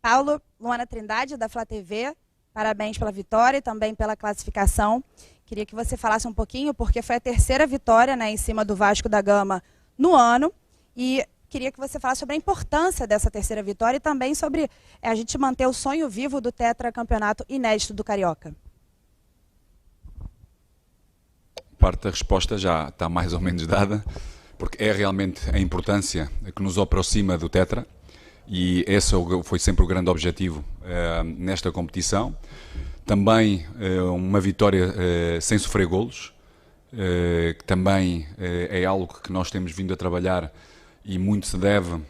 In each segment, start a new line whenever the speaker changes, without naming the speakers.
Paulo, Luana Trindade, da Flá TV, parabéns pela vitória e também pela classificação. Queria que você falasse um pouquinho, porque foi a terceira vitória, né, em cima do Vasco da Gama no ano, e queria que você falasse sobre a importância dessa terceira vitória e também sobre a gente manter o sonho vivo do tetracampeonato inédito do Carioca.
Parte da resposta já está mais ou menos dada, porque é realmente a importância que nos aproxima do Tetra, e esse foi sempre o grande objetivo nesta competição. Também uma vitória sem sofrer golos, que também é algo que nós temos vindo a trabalhar e muito se deve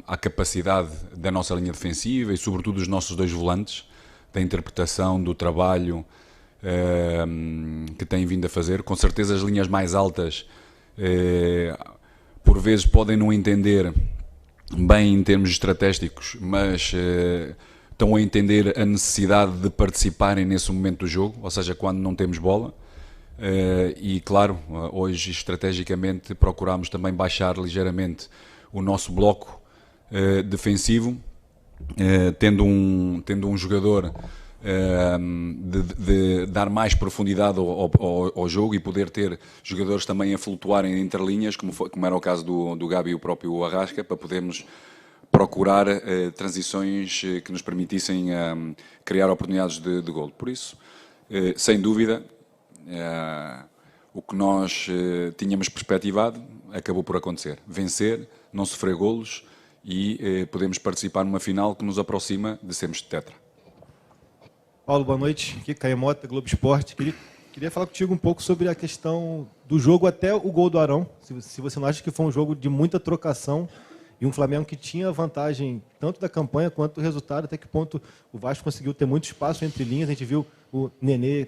à capacidade da nossa linha defensiva e sobretudo dos nossos dois volantes, da interpretação, do trabalho que têm vindo a fazer. Com certeza as linhas mais altas por vezes podem não entender bem em termos estratégicos, mas estão a entender a necessidade de participarem nesse momento do jogo, ou seja, quando não temos bola. E claro, hoje estrategicamente procuramos também baixar ligeiramente o nosso bloco defensivo, tendo um jogador de dar mais profundidade ao jogo e poder ter jogadores também a flutuarem entre linhas, como era o caso do Gabi e o próprio Arrasca, para podermos procurar transições que nos permitissem criar oportunidades de golo. Por isso, sem dúvida, o que nós tínhamos perspectivado acabou por acontecer. Vencer, não sofrer golos e podemos participar numa final que nos aproxima de sermos de tetra.
Paulo, boa noite. Aqui Caio Mota, Globo Esporte. Queria falar contigo um pouco sobre a questão do jogo até o gol do Arão. Se você não acha que foi um jogo de muita trocação e um Flamengo que tinha vantagem tanto da campanha quanto do resultado, até que ponto o Vasco conseguiu ter muito espaço entre linhas. A gente viu o Nenê,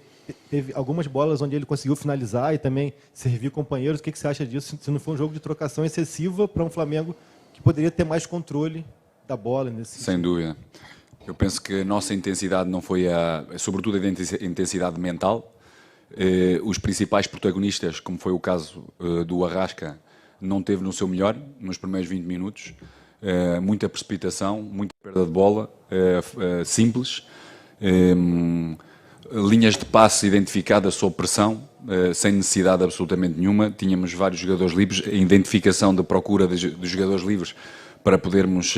teve algumas bolas onde ele conseguiu finalizar e também servir companheiros. O que você acha disso? Se não foi um jogo de trocação excessiva para um Flamengo que poderia ter mais controle da bola nesse sentido?
Sem dúvida. Eu penso que a nossa intensidade não foi sobretudo a intensidade mental. Os principais protagonistas, como foi o caso do Arrasca, não teve no seu melhor nos primeiros 20 minutos. Muita precipitação, muita perda de bola, simples. Linhas de passe identificadas sob pressão, sem necessidade absolutamente nenhuma. Tínhamos vários jogadores livres, a identificação da procura dos jogadores livres para podermos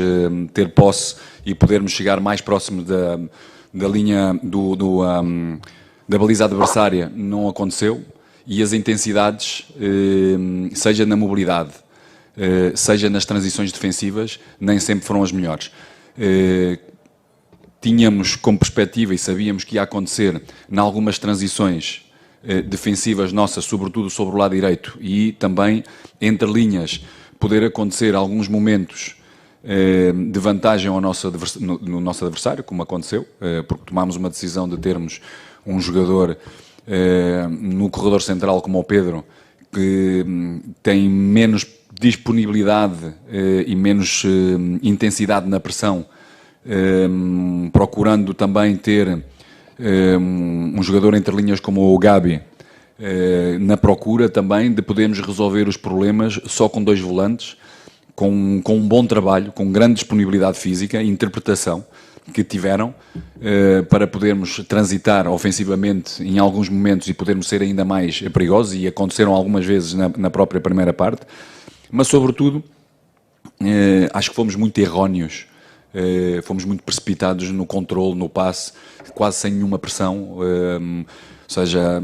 ter posse e podermos chegar mais próximo da linha da baliza adversária não aconteceu, e as intensidades, seja na mobilidade, seja nas transições defensivas, nem sempre foram as melhores. Tínhamos como perspectiva e sabíamos que ia acontecer em algumas transições defensivas nossas, sobretudo sobre o lado direito, e também entre linhas, poder acontecer alguns momentos de vantagem no nosso adversário, como aconteceu, porque tomámos uma decisão de termos um jogador no corredor central como o Pedro, que tem menos disponibilidade e menos intensidade na pressão, procurando também ter um jogador entre linhas como o Gabi, na procura também de podermos resolver os problemas só com dois volantes, com um bom trabalho, com grande disponibilidade física e interpretação que tiveram, para podermos transitar ofensivamente em alguns momentos e podermos ser ainda mais perigosos, e aconteceram algumas vezes na própria primeira parte, mas sobretudo acho que fomos muito erróneos, fomos muito precipitados no controle, no passe, quase sem nenhuma pressão, ou seja,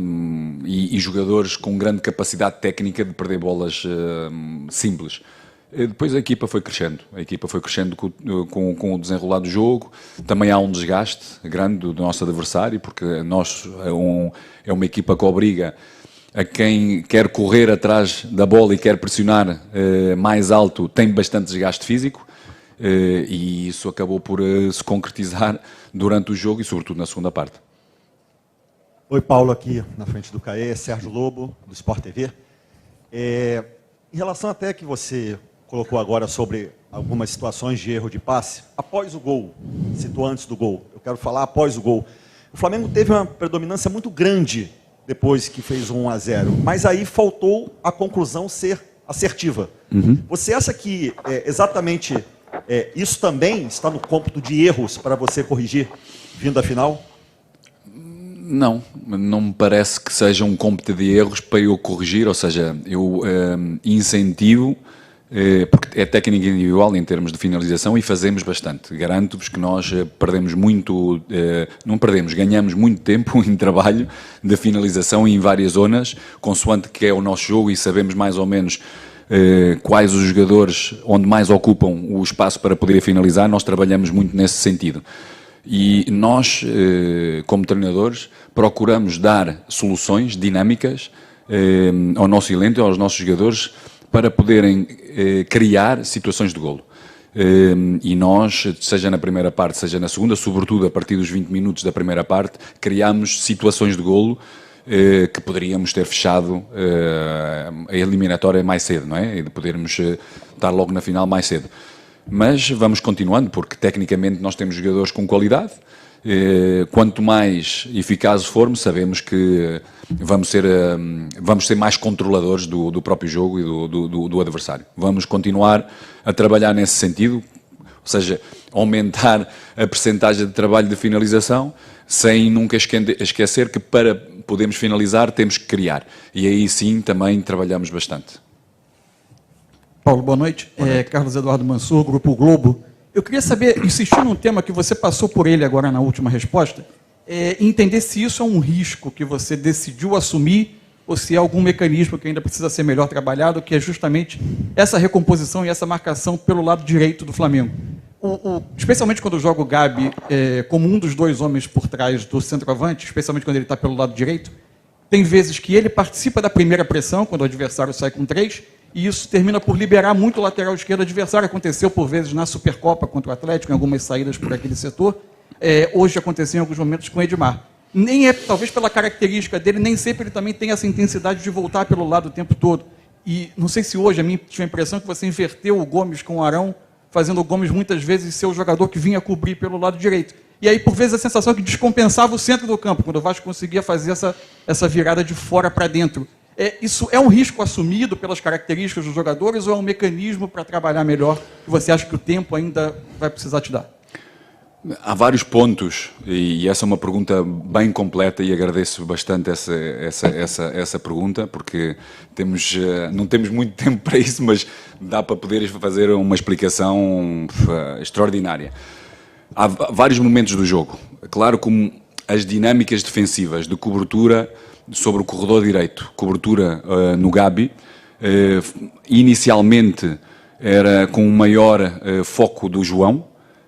e jogadores com grande capacidade técnica de perder bolas simples. Depois a equipa foi crescendo com o desenrolar do jogo. Também há um desgaste grande do nosso adversário, porque nós é uma equipa que obriga a quem quer correr atrás da bola e quer pressionar mais alto, tem bastante desgaste físico, e isso acabou por se concretizar durante o jogo e sobretudo na segunda parte.
Oi, Paulo, aqui na frente do CAE, Sérgio Lobo, do Sport TV. Em relação até que você colocou agora sobre algumas situações de erro de passe, após o gol, citou antes do gol, eu quero falar após o gol. O Flamengo teve uma predominância muito grande depois que fez 1-0, mas aí faltou a conclusão ser assertiva. Você acha que exatamente Isso também está no cômputo de erros para você corrigir vindo à final?
Não me parece que seja um cômputo de erros para eu corrigir, ou seja, eu incentivo, porque é técnica individual em termos de finalização e fazemos bastante. Garanto-vos que nós perdemos muito, não perdemos, ganhamos muito tempo em trabalho de finalização em várias zonas, consoante que é o nosso jogo e sabemos mais ou menos quais os jogadores onde mais ocupam o espaço para poder finalizar, nós trabalhamos muito nesse sentido. E nós, como treinadores, procuramos dar soluções dinâmicas ao nosso elenco, aos nossos jogadores, para poderem criar situações de golo. E nós, seja na primeira parte, seja na segunda, sobretudo a partir dos 20 minutos da primeira parte, criamos situações de golo que poderíamos ter fechado a eliminatória mais cedo, não é? E de podermos estar logo na final mais cedo. Mas vamos continuando, porque tecnicamente nós temos jogadores com qualidade. Quanto mais eficazes formos, sabemos que vamos ser mais controladores do próprio jogo e do adversário. Vamos continuar a trabalhar nesse sentido, ou seja, aumentar a percentagem de trabalho de finalização, sem nunca esquecer que para podermos finalizar temos que criar. E aí sim também trabalhamos bastante.
Paulo, boa noite. Carlos Eduardo Mansur, Grupo Globo. Eu queria saber, insistir num tema que você passou por ele agora na última resposta, entender se isso é um risco que você decidiu assumir ou se é algum mecanismo que ainda precisa ser melhor trabalhado, que é justamente essa recomposição e essa marcação pelo lado direito do Flamengo. Especialmente quando joga o Gabi como um dos dois homens por trás do centroavante, especialmente quando ele está pelo lado direito, tem vezes que ele participa da primeira pressão, quando o adversário sai com 3, e isso termina por liberar muito o lateral esquerdo adversário. Aconteceu por vezes na Supercopa contra o Atlético, em algumas saídas por aquele setor. Hoje aconteceu em alguns momentos com o Edmar. Talvez pela característica dele, nem sempre ele também tem essa intensidade de voltar pelo lado o tempo todo. E não sei se hoje, a mim tive a impressão que você inverteu o Gomes com o Arão, fazendo o Gomes muitas vezes ser o jogador que vinha cobrir pelo lado direito. E aí, por vezes, a sensação que descompensava o centro do campo, quando o Vasco conseguia fazer essa virada de fora para dentro. Isso é um risco assumido pelas características dos jogadores ou é um mecanismo para trabalhar melhor que você acha que o tempo ainda vai precisar te dar?
Há vários pontos, e essa é uma pergunta bem completa e agradeço bastante essa pergunta, porque não temos muito tempo para isso, mas dá para poder fazer uma explicação extraordinária. Há vários momentos do jogo. Claro, como as dinâmicas defensivas de cobertura sobre o corredor direito, cobertura no Gabi, inicialmente era com um maior foco do João,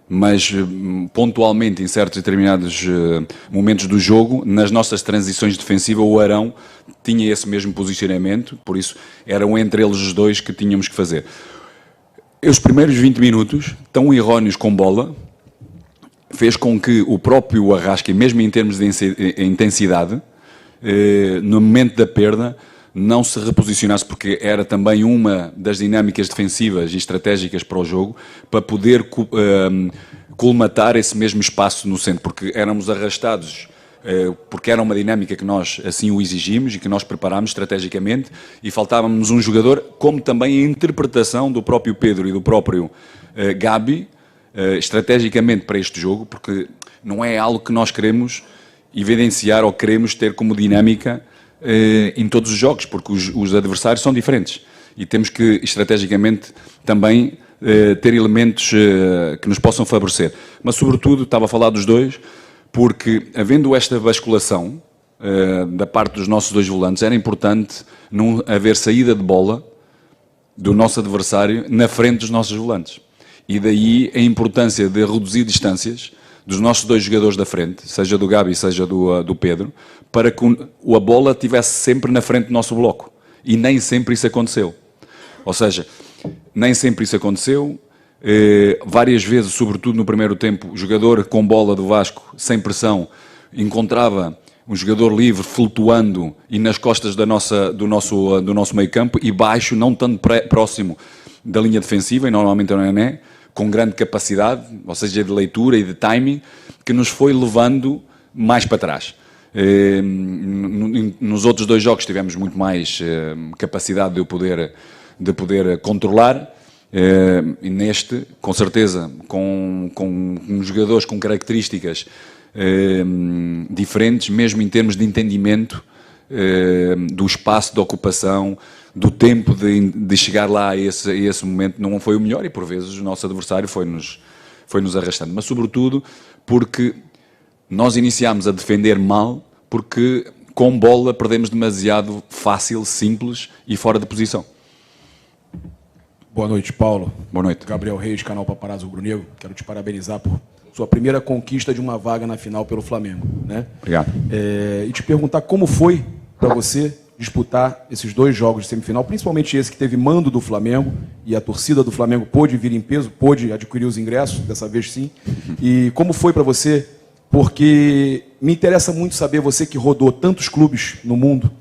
mas pontualmente em certos determinados momentos do jogo, nas nossas transições defensivas, o Arão tinha esse mesmo posicionamento, por isso eram entre eles os dois que tínhamos que fazer. Os primeiros 20 minutos, tão erróneos com bola, fez com que o próprio Arrasca, mesmo em termos de intensidade, no momento da perda, não se reposicionasse, porque era também uma das dinâmicas defensivas e estratégicas para o jogo, para poder colmatar esse mesmo espaço no centro, porque éramos arrastados, porque era uma dinâmica que nós assim o exigimos e que nós preparámos estrategicamente, e faltava-nos um jogador, como também a interpretação do próprio Pedro e do próprio Gabi, estrategicamente para este jogo, porque não é algo que nós queremos evidenciar ou queremos ter como dinâmica em todos os jogos, porque os adversários são diferentes e temos que estrategicamente também ter elementos que nos possam favorecer. Mas sobretudo estava a falar dos dois, porque havendo esta basculação da parte dos nossos dois volantes, era importante não haver saída de bola do nosso adversário na frente dos nossos volantes. E daí a importância de reduzir distâncias dos nossos dois jogadores da frente, seja do Gabi, seja do Pedro, para que a bola estivesse sempre na frente do nosso bloco. E nem sempre isso aconteceu. Ou seja, nem sempre isso aconteceu. Várias vezes, sobretudo no primeiro tempo, o jogador com bola do Vasco, sem pressão, encontrava um jogador livre flutuando e nas costas do nosso meio campo e baixo, não tanto próximo da linha defensiva, e normalmente não é, com grande capacidade, ou seja, de leitura e de timing, que nos foi levando mais para trás. Nos outros dois jogos tivemos muito mais capacidade de poder controlar, E neste, com certeza, com jogadores com características diferentes, mesmo em termos de entendimento do espaço de ocupação, do tempo de chegar lá a esse momento, não foi o melhor e por vezes o nosso adversário foi-nos arrastando. Mas sobretudo porque nós iniciámos a defender mal, porque com bola perdemos demasiado fácil, simples e fora de posição.
Boa noite, Paulo.
Boa noite.
Gabriel Reis, canal Paparazzo Rubro Negro. Quero te parabenizar por sua primeira conquista de uma vaga na final pelo Flamengo, né?
Obrigado.
E te perguntar como foi para você disputar esses 2 jogos de semifinal, principalmente esse que teve mando do Flamengo e a torcida do Flamengo pôde vir em peso, pôde adquirir os ingressos, dessa vez sim. E como foi para você? Porque me interessa muito saber, você que rodou tantos clubes no mundo,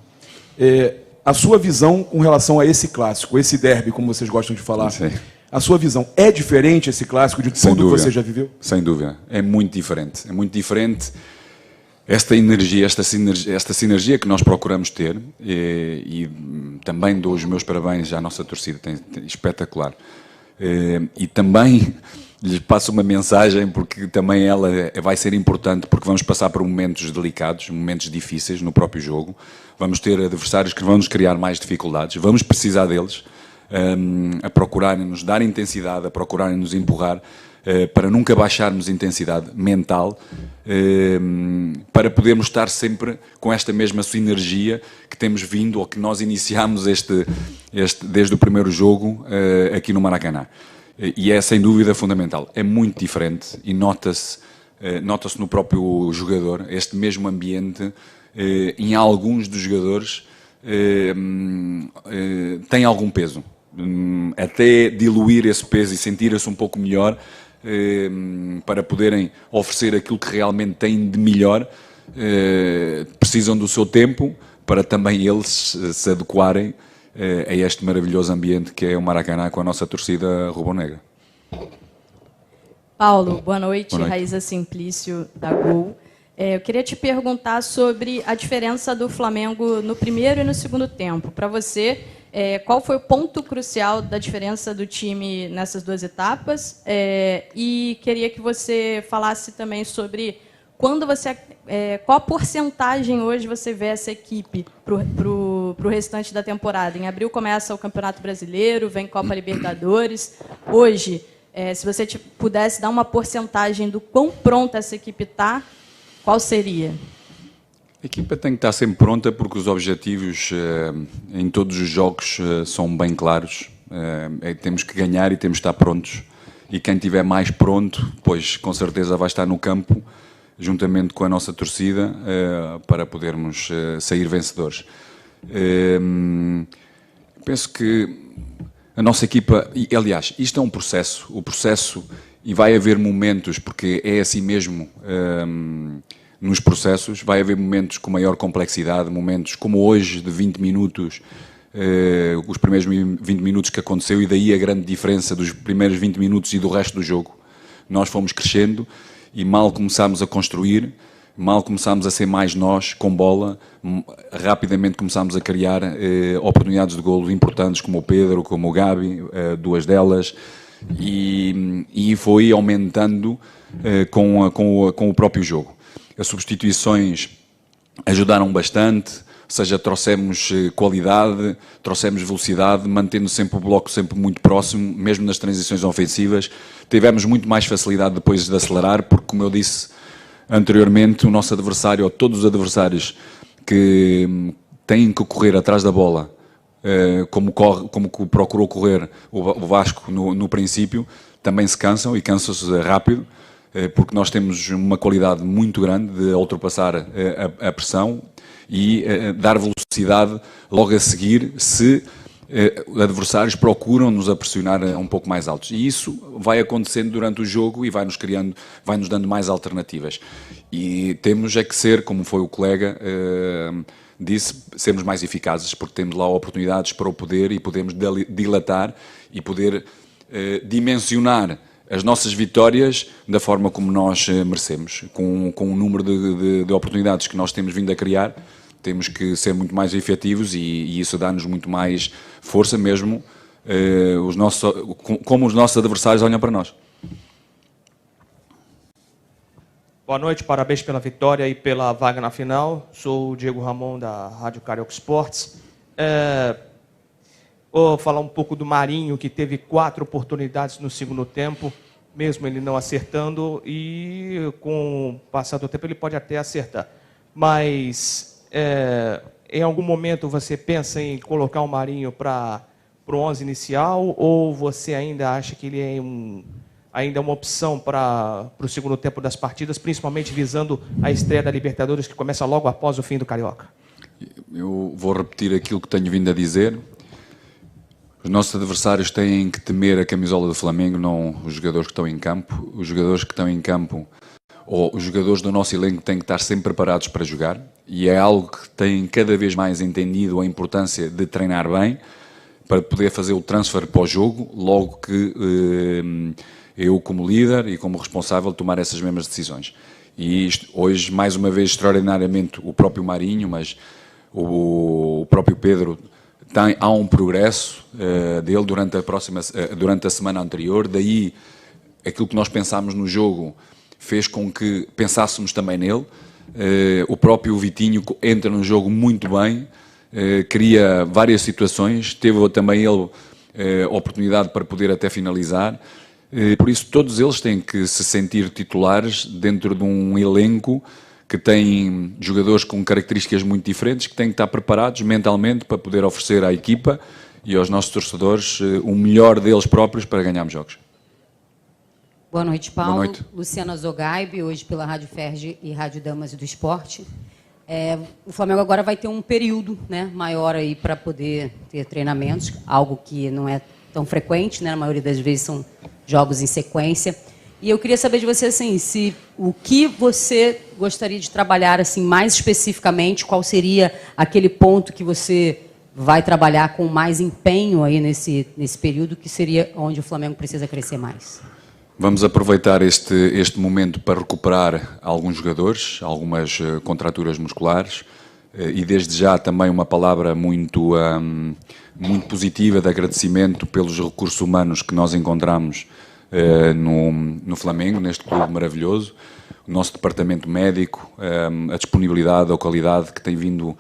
a sua visão com relação a esse clássico, esse derby, como vocês gostam de falar. Sim. A sua visão é diferente esse clássico de tudo que você já viveu?
Sem dúvida. É muito diferente. É muito diferente esta energia, esta sinergia que nós procuramos ter e também dou os meus parabéns à nossa torcida. Espetacular. E também lhes passo uma mensagem porque também ela vai ser importante porque vamos passar por momentos delicados, momentos difíceis no próprio jogo. Vamos ter adversários que vão nos criar mais dificuldades. Vamos precisar deles a procurarem-nos dar intensidade, a procurarem-nos empurrar para nunca baixarmos intensidade mental, para podermos estar sempre com esta mesma sinergia que temos vindo ou que nós iniciámos desde o primeiro jogo aqui no Maracanã. E é sem dúvida fundamental. É muito diferente e nota-se no próprio jogador este mesmo ambiente. Em alguns dos jogadores tem algum peso. Até diluir esse peso e sentir-se um pouco melhor para poderem oferecer aquilo que realmente têm de melhor, precisam do seu tempo para também eles se adequarem a este maravilhoso ambiente que é o Maracanã com a nossa torcida rubro-negra.
Paulo, boa noite.
Boa noite.
Raíza Simplício, da Gol. Eu queria te perguntar sobre a diferença do Flamengo no primeiro e no segundo tempo. Para você, qual foi o ponto crucial da diferença do time nessas 2 etapas? E queria que você falasse também sobre qual a porcentagem hoje você vê essa equipe para o restante da temporada. Em abril começa o Campeonato Brasileiro, vem Copa Libertadores. Hoje, se você pudesse dar uma porcentagem do quão pronta essa equipe está, qual seria?
A equipa tem que estar sempre pronta porque os objetivos em todos os jogos são bem claros. Temos que ganhar e temos que estar prontos. E quem estiver mais pronto, pois com certeza vai estar no campo, juntamente com a nossa torcida, para podermos sair vencedores. Penso que a nossa equipa, e, aliás, isto é um processo, e vai haver momentos, porque é assim mesmo nos processos, vai haver momentos com maior complexidade, momentos como hoje, de 20 minutos, os primeiros 20 minutos que aconteceu, e daí a grande diferença dos primeiros 20 minutos e do resto do jogo. Nós fomos crescendo, e mal começámos a construir, mal começámos a ser mais nós, com bola, rapidamente começámos a criar oportunidades de golo importantes, como o Pedro, como o Gabi, 2 delas, e foi aumentando com o próprio jogo. As substituições ajudaram bastante, ou seja, trouxemos qualidade, trouxemos velocidade, mantendo sempre o bloco sempre muito próximo, mesmo nas transições ofensivas. Tivemos muito mais facilidade depois de acelerar, porque, como eu disse anteriormente, o nosso adversário, ou todos os adversários que têm que correr atrás da bola, como procurou correr o Vasco no princípio, também se cansam e cansam-se rápido, porque nós temos uma qualidade muito grande de ultrapassar a pressão e dar velocidade logo a seguir se adversários procuram nos pressionar um pouco mais altos. E isso vai acontecendo durante o jogo e vai-nos dando mais alternativas. E temos que ser, como foi o colega disse, sermos mais eficazes, porque temos lá oportunidades para o poder e podemos dilatar e poder dimensionar as nossas vitórias da forma como nós merecemos. Com o número de oportunidades que nós temos vindo a criar, temos que ser muito mais efetivos e isso dá-nos muito mais força mesmo como os nossos adversários olham para nós.
Boa noite, parabéns pela vitória e pela vaga na final. Sou o Diego Ramon, da Rádio Carioca Esportes. Vou falar um pouco do Marinho, que teve 4 oportunidades no segundo tempo, mesmo ele não acertando, e com o passar do tempo ele pode até acertar. Mas em algum momento você pensa em colocar o Marinho para o 11 inicial, ou você ainda acha que ele é ainda uma opção para o segundo tempo das partidas, principalmente visando a estreia da Libertadores, que começa logo após o fim do Carioca?
Eu vou repetir aquilo que tenho vindo a dizer. Os nossos adversários têm que temer a camisola do Flamengo, não os jogadores que estão em campo. Os jogadores que estão em campo, ou os jogadores do nosso elenco, têm que estar sempre preparados para jogar, e é algo que tem cada vez mais entendido a importância de treinar bem, para poder fazer o transfer para o jogo, logo que eu, como líder e como responsável, tomar essas mesmas decisões. E isto, hoje, mais uma vez, extraordinariamente, o próprio Marinho, mas o próprio Pedro, há um progresso dele durante a semana anterior, daí aquilo que nós pensámos no jogo fez com que pensássemos também nele. O próprio Vitinho entra no jogo muito bem, cria várias situações, teve também ele oportunidade para poder até finalizar. Por isso, todos eles têm que se sentir titulares dentro de um elenco que tem jogadores com características muito diferentes, que têm que estar preparados mentalmente para poder oferecer à equipa e aos nossos torcedores o melhor deles próprios para ganharmos jogos.
Boa noite, Paulo.
Boa noite.
Luciana Zogaib, hoje pela Rádio Ferge e Rádio Damas do Esporte. O Flamengo agora vai ter um período, né, maior aí para poder ter treinamentos, algo que não é tão frequente, né, na maioria das vezes são jogos em sequência. E eu queria saber de você, assim, o que você gostaria de trabalhar, assim, mais especificamente, qual seria aquele ponto que você vai trabalhar com mais empenho aí nesse período, que seria onde o Flamengo precisa crescer mais?
Vamos aproveitar este momento para recuperar alguns jogadores, algumas contraturas musculares, e desde já também uma palavra muito positiva de agradecimento pelos recursos humanos que nós encontramos no Flamengo, neste clube maravilhoso. O nosso departamento médico, a disponibilidade, a qualidade que tem vindo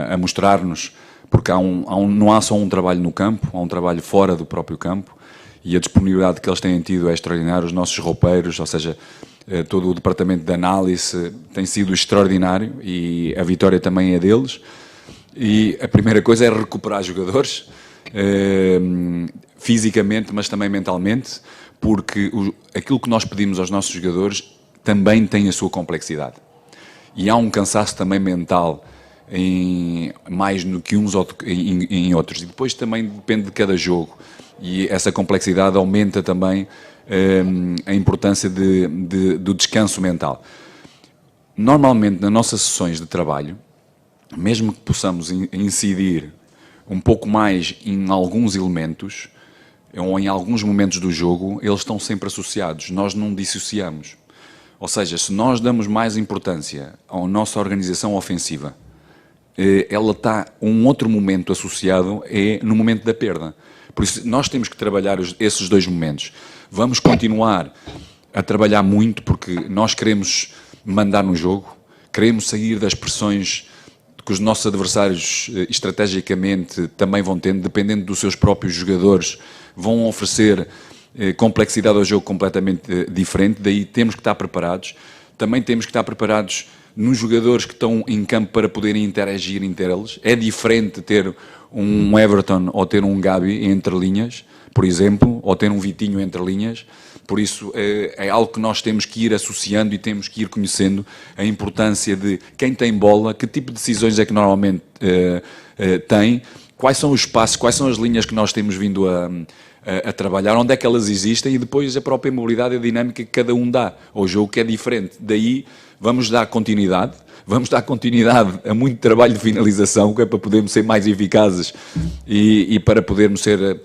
a mostrar-nos, porque não há só um trabalho no campo, há um trabalho fora do próprio campo, e a disponibilidade que eles têm tido é extraordinária. Os nossos roupeiros, ou seja, todo o departamento de análise tem sido extraordinário, e a vitória também é deles. E a primeira coisa é recuperar jogadores, fisicamente, mas também mentalmente, porque aquilo que nós pedimos aos nossos jogadores também tem a sua complexidade. E há um cansaço também mental, mais do que uns em outros. E depois também depende de cada jogo. E essa complexidade aumenta também a importância do descanso mental. Normalmente, nas nossas sessões de trabalho, mesmo que possamos incidir um pouco mais em alguns elementos, ou em alguns momentos do jogo, eles estão sempre associados, nós não dissociamos. Ou seja, se nós damos mais importância à nossa organização ofensiva, ela está um outro momento associado, é no momento da perda. Por isso, nós temos que trabalhar esses dois momentos. Vamos continuar a trabalhar muito, porque nós queremos mandar no jogo, queremos sair das pressões que os nossos adversários, estrategicamente, também vão tendo, dependendo dos seus próprios jogadores, vão oferecer complexidade ao jogo completamente diferente. Daí temos que estar preparados. Também temos que estar preparados nos jogadores que estão em campo para poderem interagir entre eles. É diferente ter um Everton ou ter um Gabi entre linhas, por exemplo, ou ter um Vitinho entre linhas. Por isso é algo que nós temos que ir associando e temos que ir conhecendo a importância de quem tem bola, que tipo de decisões é que normalmente tem, quais são os espaços, quais são as linhas que nós temos vindo a trabalhar, onde é que elas existem, e depois a própria mobilidade e a dinâmica que cada um dá ao jogo, que é diferente. Daí vamos dar continuidade a muito trabalho de finalização, que é para podermos ser mais eficazes e para podermos ser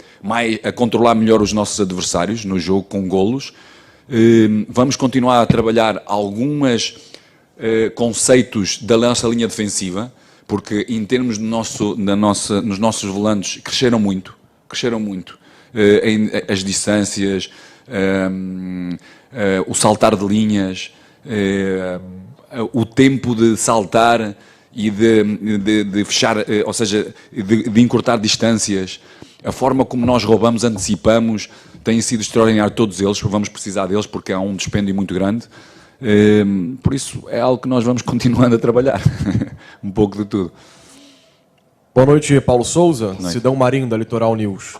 a controlar melhor os nossos adversários no jogo com golos. Vamos continuar a trabalhar alguns conceitos da nossa linha defensiva, porque em termos nos nossos volantes cresceram muito, as distâncias, o saltar de linhas, o tempo de saltar e de fechar, ou seja, de encurtar distâncias, a forma como nós roubamos, antecipamos, tem sido extraordinário todos eles, vamos precisar deles porque há um dispêndio muito grande, por isso é algo que nós vamos continuando a trabalhar, um pouco de tudo.
Boa noite, Paulo Souza, Sidão Marinho da Litoral News.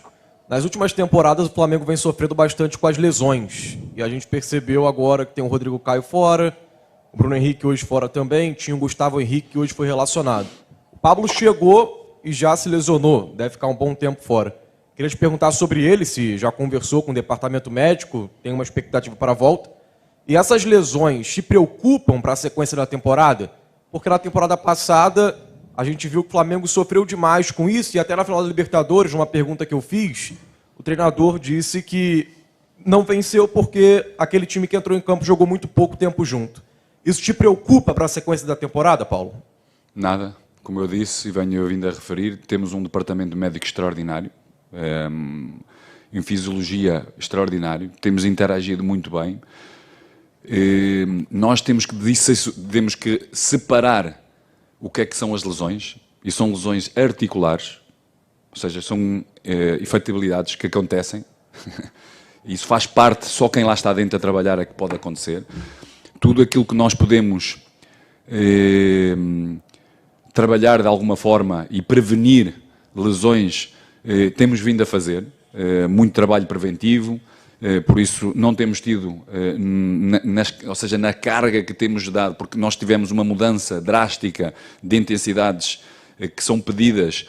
Nas últimas temporadas, o Flamengo vem sofrendo bastante com as lesões. E a gente percebeu agora que tem o Rodrigo Caio fora, o Bruno Henrique hoje fora também, tinha o Gustavo Henrique que hoje foi relacionado. O Pablo chegou e já se lesionou, deve ficar um bom tempo fora. Queria te perguntar sobre ele, se já conversou com o departamento médico, tem uma expectativa para a volta. E essas lesões te preocupam para a sequência da temporada? Porque na temporada passada a gente viu que o Flamengo sofreu demais com isso, e até na final da Libertadores, uma pergunta que eu fiz, o treinador disse que não venceu porque aquele time que entrou em campo jogou muito pouco tempo junto. Isso te preocupa para a sequência da temporada, Paulo?
Nada. Como eu disse e venho vindo a referir, temos um departamento médico extraordinário, em fisiologia extraordinário, temos interagido muito bem. Nós temos que separar o que é que são as lesões, e são lesões articulares, ou seja, são efetibilidades que acontecem. Isso faz parte, só quem lá está dentro a trabalhar é que pode acontecer. Tudo aquilo que nós podemos trabalhar de alguma forma e prevenir lesões, temos vindo a fazer, muito trabalho preventivo, por isso não temos tido, ou seja, na carga que temos dado, porque nós tivemos uma mudança drástica de intensidades que são pedidas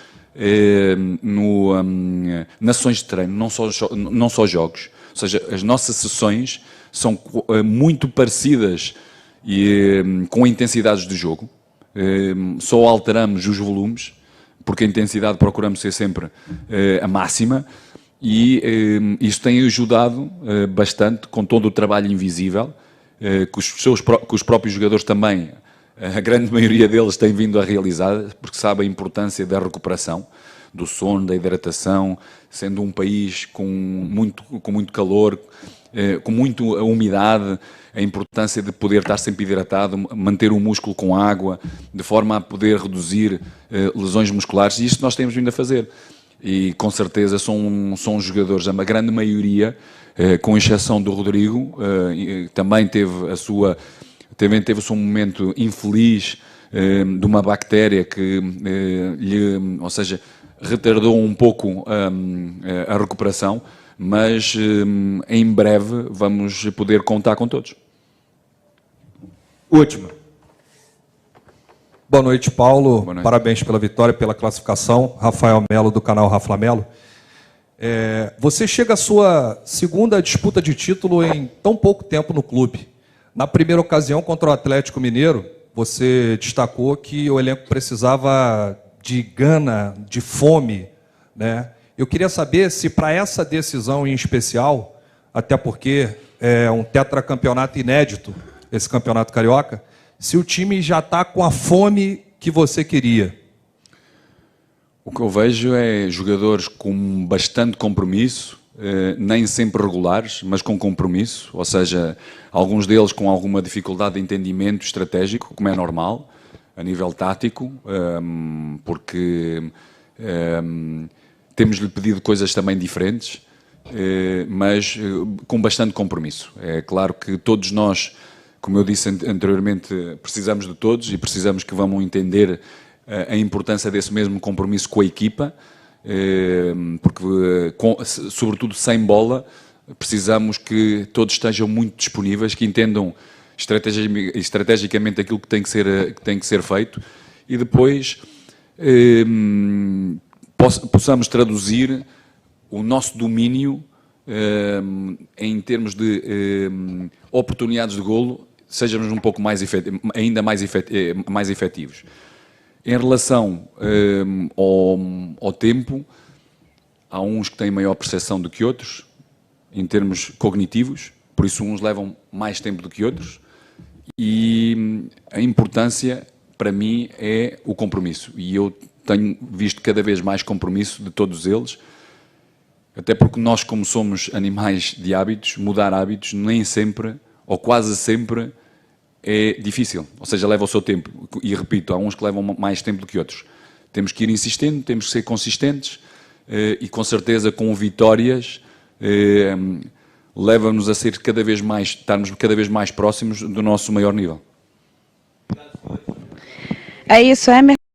nas sessões de treino, não só jogos. Ou seja, as nossas sessões são muito parecidas com intensidades de jogo, só alteramos os volumes, porque a intensidade procuramos ser sempre a máxima, e isso tem ajudado bastante com todo o trabalho invisível, que os próprios jogadores também, a grande maioria deles tem vindo a realizar, porque sabe a importância da recuperação, do sono, da hidratação, sendo um país com muito calor, com muita umidade, a importância de poder estar sempre hidratado, manter o músculo com água, de forma a poder reduzir lesões musculares, e isto nós temos vindo a fazer. E com certeza são jogadores, a grande maioria, com exceção do Rodrigo, também teve o seu momento infeliz de uma bactéria que ou seja, retardou um pouco a recuperação, mas em breve vamos poder contar com todos.
Última. Boa noite, Paulo.
Boa noite.
Parabéns pela vitória, pela classificação. Rafael Melo, do canal Rafa Melo. Você chega à sua segunda disputa de título em tão pouco tempo no clube. Na primeira ocasião, contra o Atlético Mineiro, você destacou que o elenco precisava de gana, de fome, né? Eu queria saber se para essa decisão em especial, até porque é um tetracampeonato inédito, esse campeonato carioca, se o time já está com a fome que você queria.
O que eu vejo é jogadores com bastante compromisso, nem sempre regulares, mas com compromisso, ou seja, alguns deles com alguma dificuldade de entendimento estratégico, como é normal, a nível tático, porque temos-lhe pedido coisas também diferentes, mas com bastante compromisso. É claro que todos nós, como eu disse anteriormente, precisamos de todos e precisamos que vão entender a importância desse mesmo compromisso com a equipa, porque, sobretudo sem bola, precisamos que todos estejam muito disponíveis, que entendam estrategicamente aquilo que tem que ser feito, e depois possamos traduzir o nosso domínio em termos de oportunidades de golo, sejamos um pouco ainda mais efetivos. Em relação ao tempo, há uns que têm maior percepção do que outros, em termos cognitivos, por isso uns levam mais tempo do que outros, e a importância para mim, é o compromisso. E eu tenho visto cada vez mais compromisso de todos eles, até porque nós, como somos animais de hábitos, mudar hábitos nem sempre, ou quase sempre, é difícil. Ou seja, leva o seu tempo. E repito, há uns que levam mais tempo do que outros. Temos que ir insistindo, temos que ser consistentes e, com certeza, com vitórias, leva-nos a ser cada vez mais, estarmos cada vez mais próximos do nosso maior nível.
É isso, Emerson.